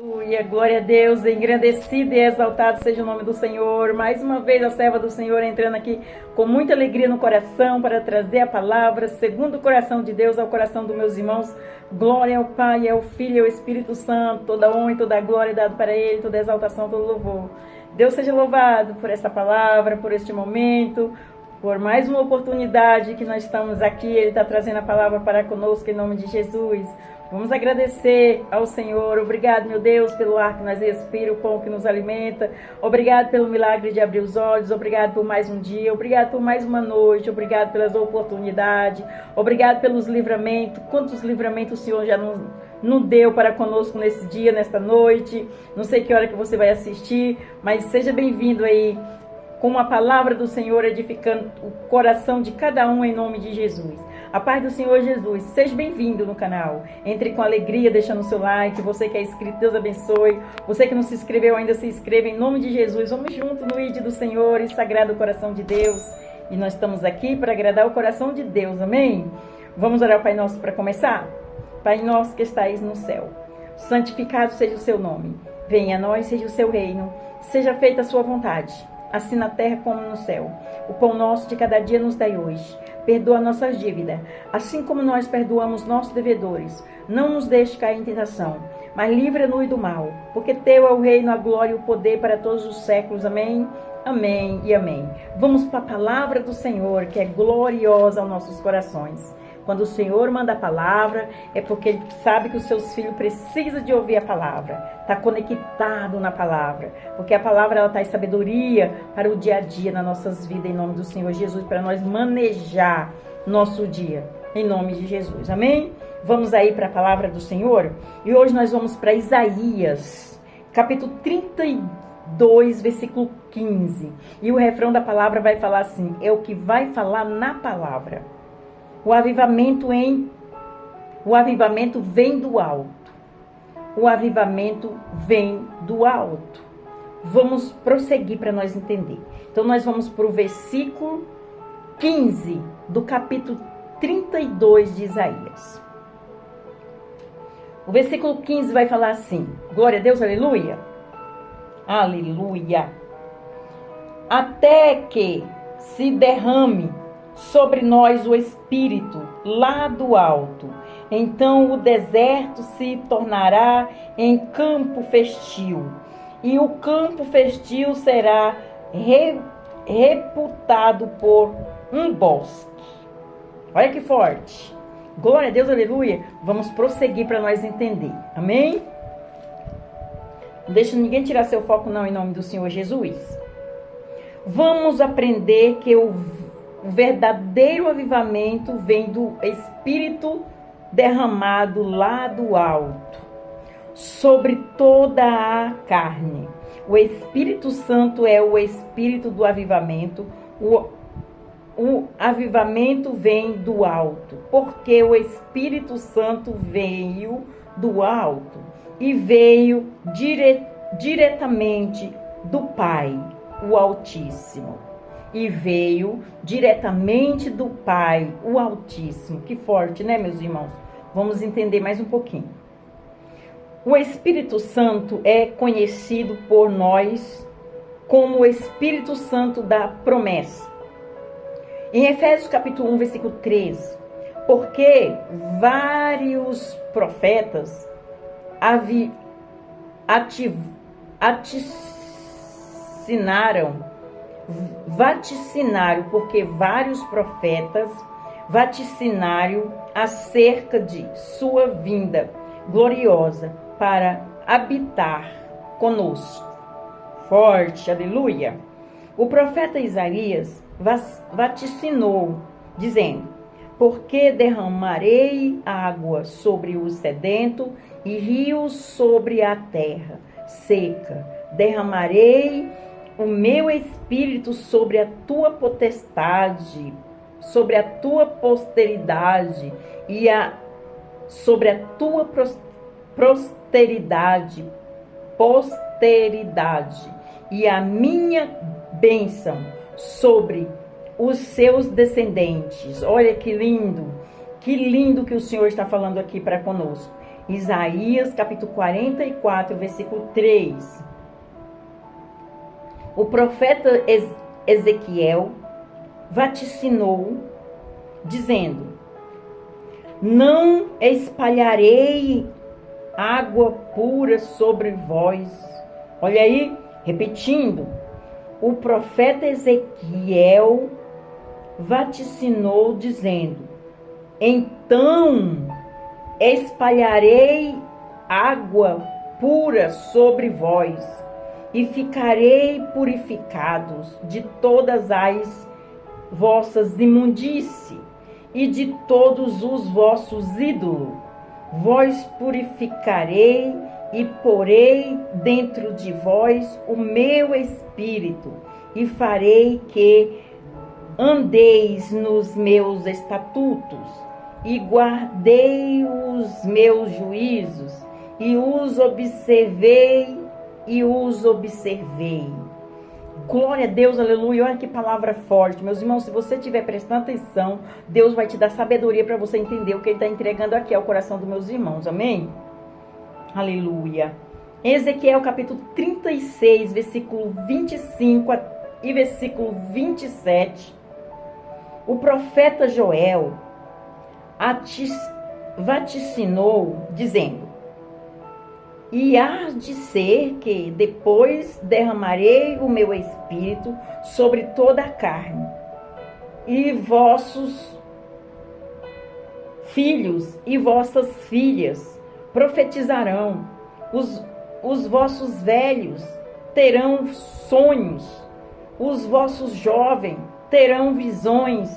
Aleluia, glória a Deus, engrandecido e exaltado seja o nome do Senhor. Mais uma vez a serva do Senhor entrando aqui com muita alegria no coração para trazer a palavra segundo o coração de Deus ao coração dos meus irmãos. Glória ao Pai, ao Filho e ao Espírito Santo, toda honra e toda glória dado para Ele, toda exaltação, todo louvor. Deus seja louvado por esta palavra, por este momento, por mais uma oportunidade que nós estamos aqui. Ele está trazendo a palavra para conosco em nome de Jesus. Vamos agradecer ao Senhor. Obrigado, meu Deus, pelo ar que nós respiramos, o pão que nos alimenta. Obrigado pelo milagre de abrir os olhos. Obrigado por mais um dia. Obrigado por mais uma noite. Obrigado pelas oportunidades. Obrigado pelos livramentos. Quantos livramentos o Senhor já nos deu para conosco nesse dia, nesta noite. Não sei que hora que você vai assistir, mas seja bem-vindo aí com a palavra do Senhor edificando o coração de cada um em nome de Jesus. A paz do Senhor Jesus, seja bem-vindo no canal. Entre com alegria, deixando o seu like. Você que é inscrito, Deus abençoe. Você que não se inscreveu ainda, se inscreva em nome de Jesus. Vamos junto no ID do Senhor e sagrado coração de Deus. E nós estamos aqui para agradar o coração de Deus, amém? Vamos orar ao Pai Nosso para começar? Pai Nosso que estais no céu, santificado seja o seu nome. Venha a nós, seja o seu reino. Seja feita a sua vontade, assim na terra como no céu. O pão nosso de cada dia nos dai hoje. Perdoa nossas dívidas, assim como nós perdoamos nossos devedores. Não nos deixe cair em tentação, mas livra-nos do mal. Porque teu é o reino, a glória e o poder para todos os séculos. Amém, amém e amém. Vamos para a palavra do Senhor, que é gloriosa aos nossos corações. Quando o Senhor manda a palavra, é porque Ele sabe que os seus filhos precisam de ouvir a palavra. Está conectado na palavra. Porque a palavra ela traz sabedoria para o dia a dia nas nossas vidas, em nome do Senhor Jesus, para nós manejar nosso dia, em nome de Jesus. Amém? Vamos aí para a palavra do Senhor. E hoje nós vamos para Isaías, capítulo 32, versículo 15. E o refrão da palavra vai falar assim, é o que vai falar na palavra. O avivamento vem do alto. O avivamento vem do alto. Vamos prosseguir para nós entender. Então nós vamos para o versículo 15 do capítulo 32 de Isaías. O versículo 15 vai falar assim: glória a Deus, aleluia. Aleluia. Até que se derrame sobre nós o Espírito lá do alto. Então o deserto se tornará em campo festio, e o campo festio será reputado por um bosque. Olha que forte. Glória a Deus, aleluia. Vamos prosseguir para nós entender. Amém? Não deixa ninguém tirar seu foco não, em nome do Senhor Jesus. Vamos aprender que o verdadeiro avivamento vem do Espírito derramado lá do alto, sobre toda a carne. O Espírito Santo é o Espírito do avivamento. O avivamento vem do alto, porque o Espírito Santo veio do alto e veio diretamente do Pai, o Altíssimo. E veio diretamente do Pai, o Altíssimo. Que forte, né, meus irmãos? Vamos entender mais um pouquinho. O Espírito Santo é conhecido por nós como o Espírito Santo da promessa. Em Efésios capítulo 1, versículo 13. Porque vários profetas porque vários profetas vaticinaram acerca de sua vinda gloriosa para habitar conosco. Forte, aleluia. O profeta Isaías vaticinou, dizendo: porque derramarei água sobre o sedento e rios sobre a terra seca. Derramarei o meu espírito sobre a tua potestade, sobre a tua posteridade e sobre a tua posteridade e a minha bênção sobre os seus descendentes. Olha que lindo que o Senhor está falando aqui para conosco. Isaías capítulo 44, versículo 3. O profeta Ezequiel vaticinou, dizendo: não espalharei água pura sobre vós. Olha aí, repetindo, o profeta Ezequiel vaticinou, dizendo: então espalharei água pura sobre vós, e ficarei purificados de todas as vossas imundícies e de todos os vossos ídolos. Vós purificarei e porei dentro de vós o meu espírito, e farei que andeis nos meus estatutos, e guardei os meus juízos, e os observei. Glória a Deus, aleluia. Olha que palavra forte, meus irmãos. Se você estiver prestando atenção, Deus vai te dar sabedoria para você entender o que Ele está entregando aqui ao coração dos meus irmãos, amém? Aleluia. Ezequiel capítulo 36, versículo 25 e versículo 27. O profeta Joel vaticinou, dizendo: e há de ser que depois derramarei o meu espírito sobre toda a carne, e vossos filhos e vossas filhas profetizarão, os vossos velhos terão sonhos, os vossos jovens terão visões,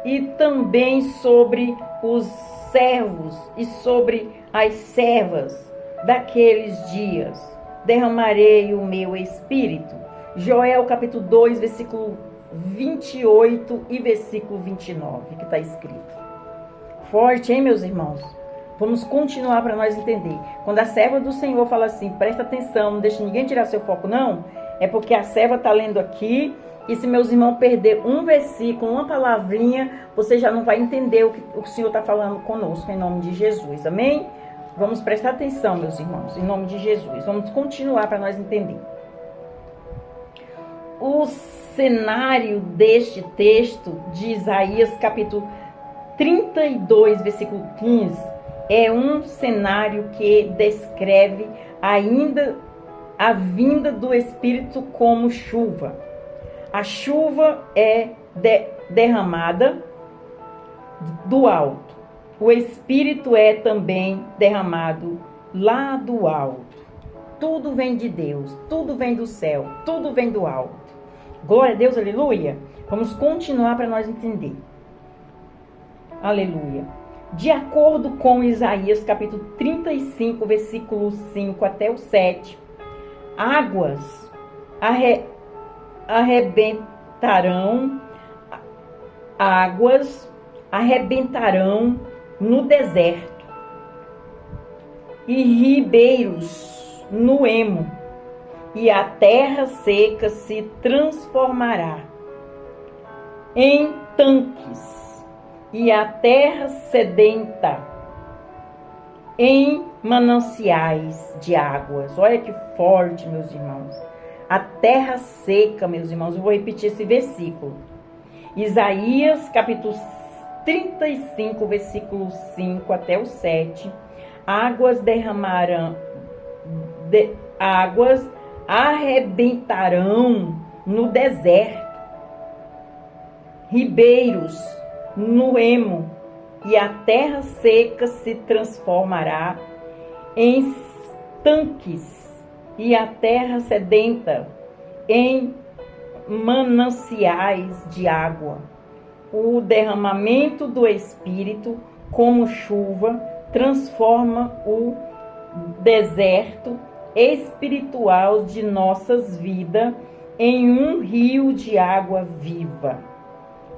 e também sobre os servos e sobre as servas daqueles dias derramarei o meu espírito. Joel capítulo 2, versículo 28 e versículo 29, que está escrito. Forte, hein, meus irmãos? Vamos continuar para nós entender. Quando a serva do Senhor fala assim, presta atenção, não deixa ninguém tirar seu foco, não, é porque a serva está lendo aqui, e se meus irmãos perder um versículo, uma palavrinha, você já não vai entender o que o Senhor está falando conosco, em nome de Jesus, amém? Vamos prestar atenção, meus irmãos, em nome de Jesus. Vamos continuar para nós entender. O cenário deste texto de Isaías, capítulo 32, versículo 15, é um cenário que descreve ainda a vinda do Espírito como chuva. A chuva é derramada do alto. O Espírito é também derramado lá do alto. Tudo vem de Deus, tudo vem do céu, tudo vem do alto. Glória a Deus, aleluia. Vamos continuar para nós entender. Aleluia. De acordo com Isaías capítulo 35, versículo 5 até o 7, águas arrebentarão no deserto, e ribeiros no ermo, e a terra seca se transformará em tanques, e a terra sedenta em mananciais de águas. Olha que forte, meus irmãos. A terra seca, meus irmãos. Eu vou repetir esse versículo. Isaías, capítulo 35, versículo 5 até o 7. Águas arrebentarão no deserto, ribeiros no ermo, e a terra seca se transformará em tanques, e a terra sedenta em mananciais de água. O derramamento do Espírito, como chuva, transforma o deserto espiritual de nossas vidas em um rio de água viva.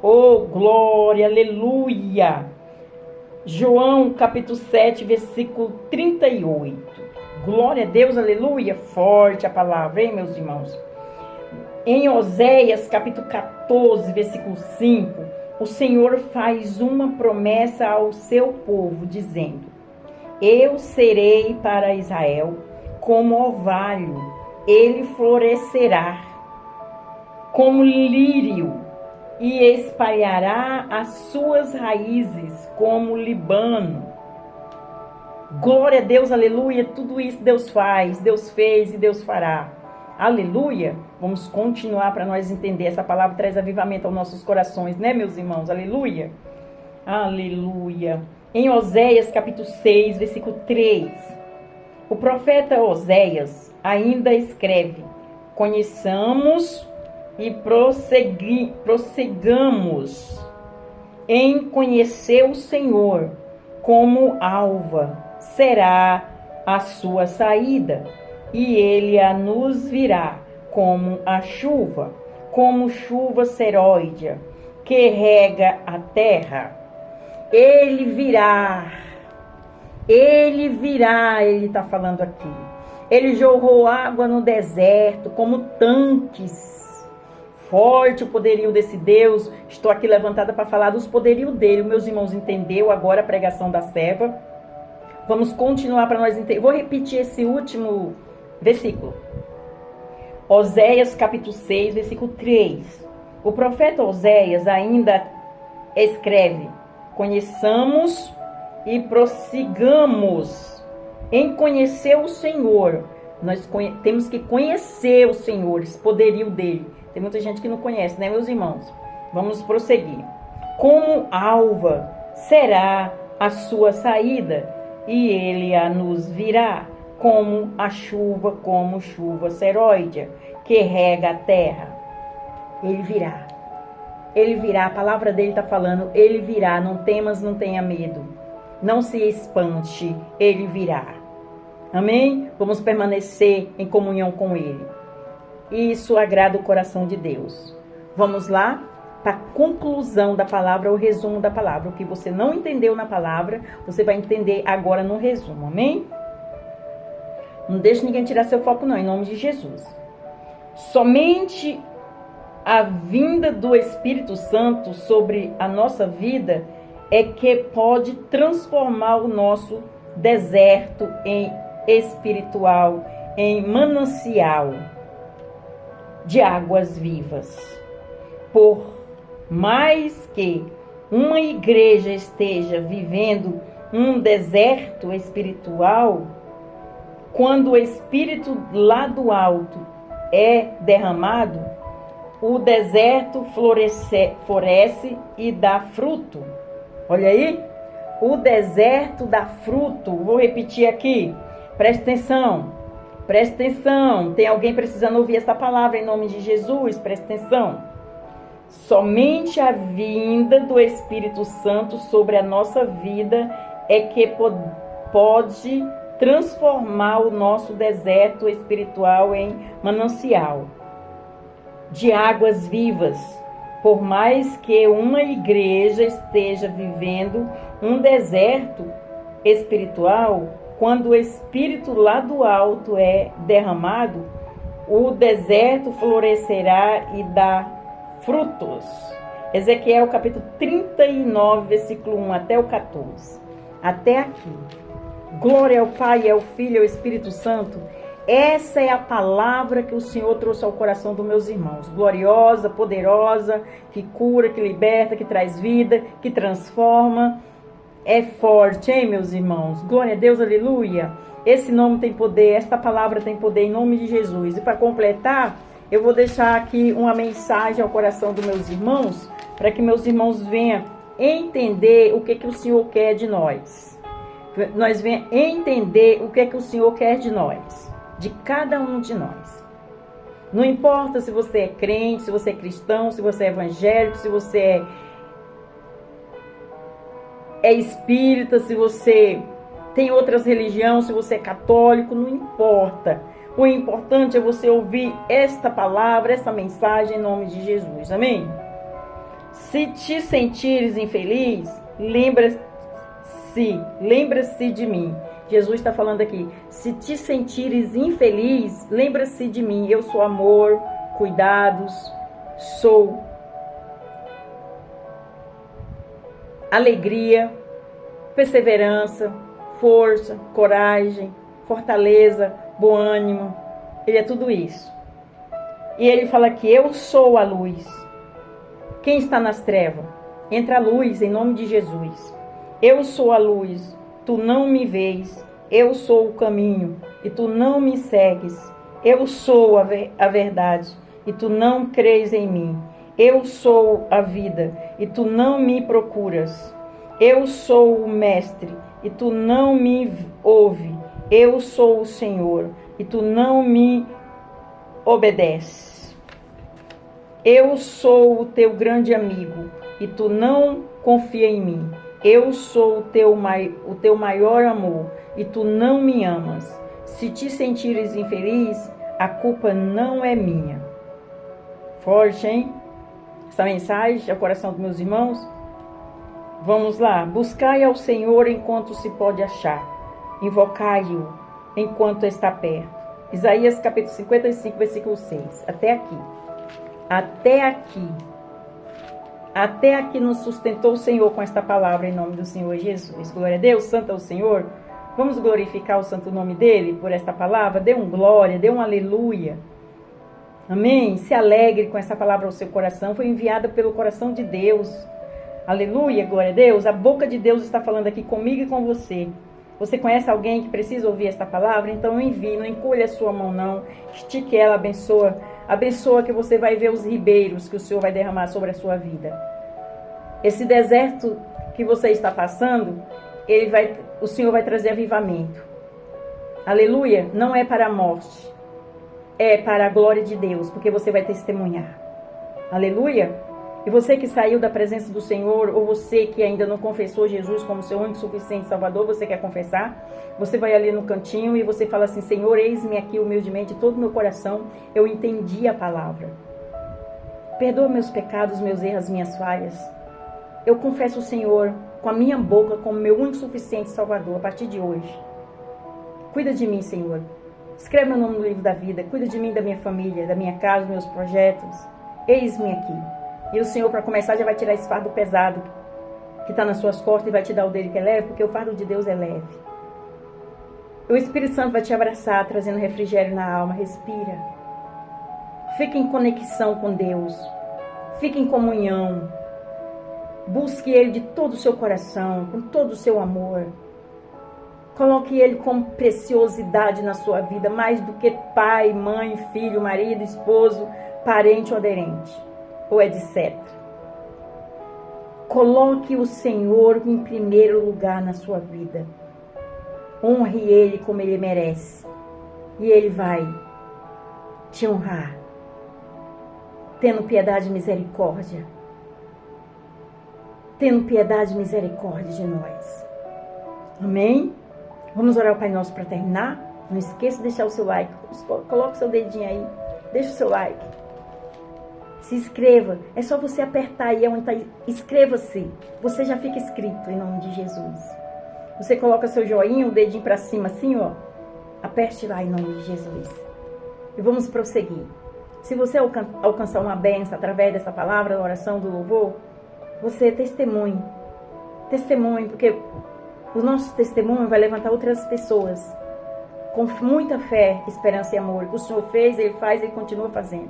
Oh, glória, aleluia! João, capítulo 7, versículo 38. Glória a Deus, aleluia! Forte a palavra, hein, meus irmãos? Em Oséias, capítulo 14, versículo 5, o Senhor faz uma promessa ao seu povo, dizendo: Eu serei para Israel como orvalho, ele florescerá como lírio e espalhará as suas raízes como Líbano. Glória a Deus, aleluia. Tudo isso Deus faz, Deus fez e Deus fará. Aleluia. Vamos continuar para nós entender. Essa palavra traz avivamento aos nossos corações, né, meus irmãos? Aleluia. Aleluia. Em Oséias, capítulo 6, versículo 3. O profeta Oséias ainda escreve: conheçamos e prossigamos em conhecer o Senhor. Como alva será a sua saída, e ele a nos virá como a chuva, como chuva seróidea, que rega a terra. Ele virá, ele está falando aqui. Ele jorrou água no deserto, como tanques. Forte o poderio desse Deus. Estou aqui levantada para falar dos poderios dele. Meus irmãos, entendeu agora a pregação da serva? Vamos continuar para nós entender. Vou repetir esse último versículo. Oséias capítulo 6, versículo 3. O profeta Oséias ainda escreve: conheçamos e prossigamos em conhecer o Senhor. Nós temos que conhecer o Senhor, esse poderio dele. Tem muita gente que não conhece, né, meus irmãos? Vamos prosseguir. Como alva será a sua saída, e ele a nos virá como chuva seróidea, que rega a terra. Ele virá. Ele virá. A palavra dele está falando, ele virá. Não temas, não tenha medo. Não se espante, ele virá. Amém? Vamos permanecer em comunhão com ele. Isso agrada o coração de Deus. Vamos lá para a conclusão da palavra, o resumo da palavra. O que você não entendeu na palavra, você vai entender agora no resumo. Amém? Não deixe ninguém tirar seu foco não, em nome de Jesus. Somente a vinda do Espírito Santo sobre a nossa vida é que pode transformar o nosso deserto em espiritual, em manancial de águas vivas. Por mais que uma igreja esteja vivendo um deserto espiritual, quando o Espírito lá do alto é derramado, o deserto floresce e dá fruto. Olha aí, o deserto dá fruto. Vou repetir aqui, presta atenção. Presta atenção, tem alguém precisando ouvir essa palavra em nome de Jesus? Presta atenção. Somente a vinda do Espírito Santo sobre a nossa vida é que pode transformar o nosso deserto espiritual em manancial de águas vivas. Por mais que uma igreja esteja vivendo um deserto espiritual, quando o Espírito lá do alto é derramado, o deserto florescerá e dá frutos. Ezequiel capítulo 39, versículo 1 até o 14. Até aqui. Glória ao Pai, ao Filho e ao Espírito Santo. Essa é a palavra que o Senhor trouxe ao coração dos meus irmãos. Gloriosa, poderosa, que cura, que liberta, que traz vida, que transforma. É forte, hein, meus irmãos? Glória a Deus, aleluia. Esse nome tem poder, esta palavra tem poder em nome de Jesus. E para completar, eu vou deixar aqui uma mensagem ao coração dos meus irmãos, para que meus irmãos venham entender o que o Senhor quer de nós. Nós venhamos entender o que o Senhor quer de nós, de cada um de nós. Não importa se você é crente, se você é cristão, se você é evangélico, se você é espírita, se você tem outras religiões, se você é católico, não importa. O importante é você ouvir esta palavra, essa mensagem em nome de Jesus. Amém? Se te sentires infeliz, lembra-se de mim. Jesus está falando aqui. Se te sentires infeliz, lembra-se de mim. Eu sou amor, cuidados, sou alegria, perseverança, força, coragem, fortaleza, bom ânimo. Ele é tudo isso. E ele fala que eu sou a luz. Quem está nas trevas? Entra a luz em nome de Jesus. Eu sou a luz, tu não me vês. Eu sou o caminho e tu não me segues. Eu sou a verdade e tu não crês em mim. Eu sou a vida e tu não me procuras. Eu sou o mestre e tu não me ouve. Eu sou o Senhor e tu não me obedeces. Eu sou o teu grande amigo e tu não confia em mim. Eu sou o teu maior amor e tu não me amas. Se te sentires infeliz, a culpa não é minha. Forte, hein? Essa mensagem é o coração dos meus irmãos. Vamos lá. Buscai ao Senhor enquanto se pode achar. Invocai-o enquanto está perto. Isaías capítulo 55, versículo 6. Até aqui. Até aqui. Até aqui nos sustentou o Senhor com esta palavra em nome do Senhor Jesus. Glória a Deus, santo é o Senhor. Vamos glorificar o santo nome dele por esta palavra. Dê um glória, dê um aleluia. Amém? Se alegre com essa palavra ao seu coração. Foi enviada pelo coração de Deus. Aleluia, glória a Deus. A boca de Deus está falando aqui comigo e com você. Você conhece alguém que precisa ouvir esta palavra? Então envie, não encolha a sua mão não. Estique ela, abençoa. Abençoa que você vai ver os ribeiros que o Senhor vai derramar sobre a sua vida. Esse deserto que você está passando, o Senhor vai trazer avivamento. Aleluia, não é para a morte. É para a glória de Deus, porque você vai testemunhar. Aleluia. E você que saiu da presença do Senhor, ou você que ainda não confessou Jesus como seu único e suficiente Salvador, você quer confessar? Você vai ali no cantinho e você fala assim: Senhor, eis-me aqui humildemente, todo o meu coração, eu entendi a palavra. Perdoa meus pecados, meus erros, minhas falhas. Eu confesso o Senhor com a minha boca como meu único e suficiente Salvador a partir de hoje. Cuida de mim, Senhor. Escreve meu nome no livro da vida. Cuida de mim, da minha família, da minha casa, dos meus projetos. Eis-me aqui. E o Senhor, para começar, já vai tirar esse fardo pesado que está nas suas costas e vai te dar o dele que é leve, porque o fardo de Deus é leve. O Espírito Santo vai te abraçar, trazendo refrigério na alma. Respira. Fique em conexão com Deus. Fique em comunhão. Busque Ele de todo o seu coração, com todo o seu amor. Coloque Ele como preciosidade na sua vida, mais do que pai, mãe, filho, marido, esposo, parente ou aderente, ou etc. Coloque o Senhor em primeiro lugar na sua vida. Honre Ele como Ele merece. E Ele vai te honrar, tendo piedade e misericórdia. Tendo piedade e misericórdia de nós. Amém? Vamos orar ao Pai Nosso para terminar? Não esqueça de deixar o seu like. Coloque o seu dedinho aí. Deixa o seu like. Se inscreva. É só você apertar aí onde está. Inscreva-se. Você já fica inscrito em nome de Jesus. Você coloca seu joinha, o dedinho para cima assim, ó. Aperte lá em nome de Jesus. E vamos prosseguir. Se você alcançar uma bênção através dessa palavra, da oração, do louvor, você testemunhe. Testemunhe, porque o nosso testemunho vai levantar outras pessoas com muita fé, esperança e amor. O que o Senhor fez, Ele faz e Ele continua fazendo.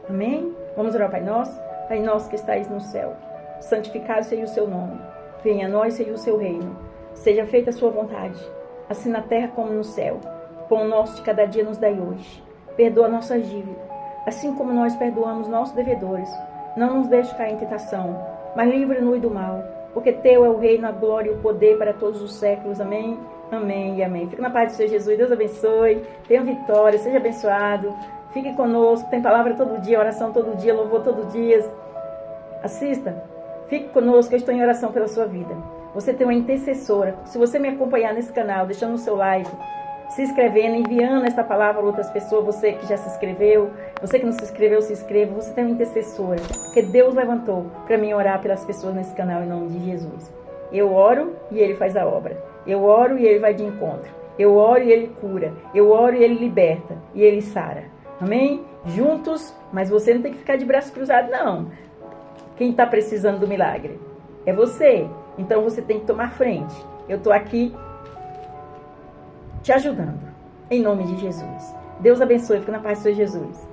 Amém? Vamos orar, Pai Nosso. Pai Nosso que estais no céu, santificado seja o seu nome. Venha a nós, seja o seu reino. Seja feita a sua vontade, assim na terra como no céu. Pão nosso de cada dia nos dai hoje. Perdoa nossas dívidas, assim como nós perdoamos nossos devedores. Não nos deixe cair em tentação, mas livra-nos do mal. Porque teu é o reino, a glória e o poder para todos os séculos. Amém, amém e amém. Fique na paz do Senhor Jesus. Deus abençoe. Tenha vitória. Seja abençoado. Fique conosco. Tem palavra todo dia, oração todo dia, louvor todo dia. Assista. Fique conosco. Eu estou em oração pela sua vida. Você tem uma intercessora. Se você me acompanhar nesse canal, deixando o seu like, se inscrevendo, enviando essa palavra a outras pessoas, você que já se inscreveu, você que não se inscreveu, se inscreva. Você tem uma intercessora, porque Deus levantou para mim orar pelas pessoas nesse canal em nome de Jesus. Eu oro e Ele faz a obra. Eu oro e Ele vai de encontro. Eu oro e Ele cura. Eu oro e Ele liberta. E Ele sara. Amém? Juntos, mas você não tem que ficar de braço cruzado, não. Quem está precisando do milagre é você. Então você tem que tomar frente. Eu estou aqui te ajudando. Em nome de Jesus. Deus abençoe. Fica na paz do Senhor Jesus.